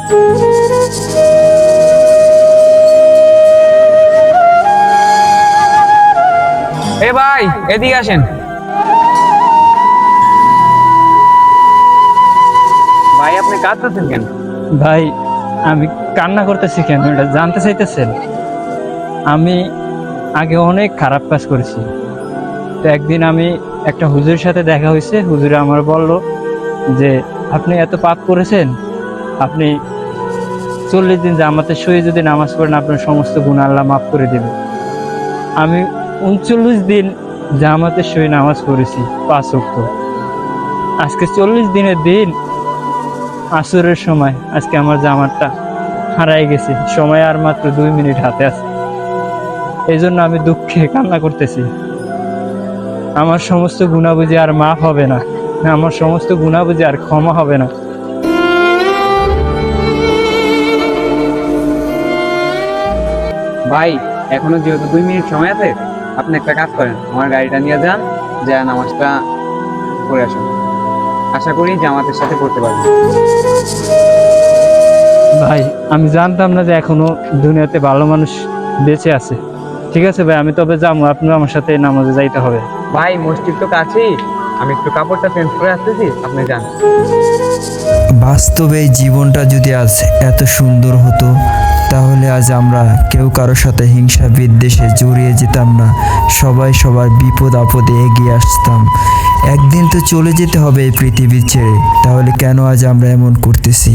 এ ভাই, এদিকে আসেন। ভাই, আপনি কাঁদতেছেন কেন? ভাই, আমি কান্না করতেছি কেন এটা জানতে চাইতেছেন? আমি আগে অনেক খারাপ কাজ করেছি। তো একদিন আমি একটা হুজুরের সাথে দেখা হয়েছে। হুজুরে আমার বলল যে আপনি এত পাপ করেছেন, আপনি 40 দিন জামাতের সহিত যদি নামাজ পড়েন আপনার সমস্ত গুনাহ আল্লাহ মাফ করে দেবে। আমি 39 দিন জামাতের সহিত নামাজ পড়েছি 5 ওয়াক্ত। আজকে 40 দিনের দিন আসরের সময় আজকে আমার জামাতটা হারাই গেছে। সময় আর মাত্র 2 মিনিট হাতে আছে। এই জন্য আমি দুঃখে কান্না করতেছি। আমার সমস্ত গুনাহ বুঝি আর মাফ হবে না, আমার সমস্ত গুনাহ বুঝি আর ক্ষমা হবে না। ভাই, এখনো যেহেতু 2 মিনিট সময় আছে, আপনি একটা কাজ করেন, আমার গাড়িটা নিয়ে যান, যা নামাজটা পড়ে আসুন। আশা করি জামাতের সাথে পড়তে পারবেন। ভাই, আমি জানতাম না যে এখনো দুনিয়াতে ভালো মানুষ বেঁচে আছে। ঠিক আছে ভাই, আমি তবে যাবো, আপনি আমার সাথে নামাজে যাইতে হবে। ভাই, মসজিদ তো কাছেই, আমি একটু কাপড়টা চেঞ্জ করে আসতেছি, আপনি যান। বাস্তবে এই জীবনটা যদি আজ এত সুন্দর হতো, তাহলে আজ আমরা কেউ কারোর সাথে হিংসা বিদ্বেষে জড়িয়ে যেতাম না। সবাই সবার বিপদ আপদে এগিয়ে আসতাম। একদিন তো চলে যেতে হবে এই পৃথিবী ছেড়ে, তাহলে কেন আজ আমরা এমন করতেছি?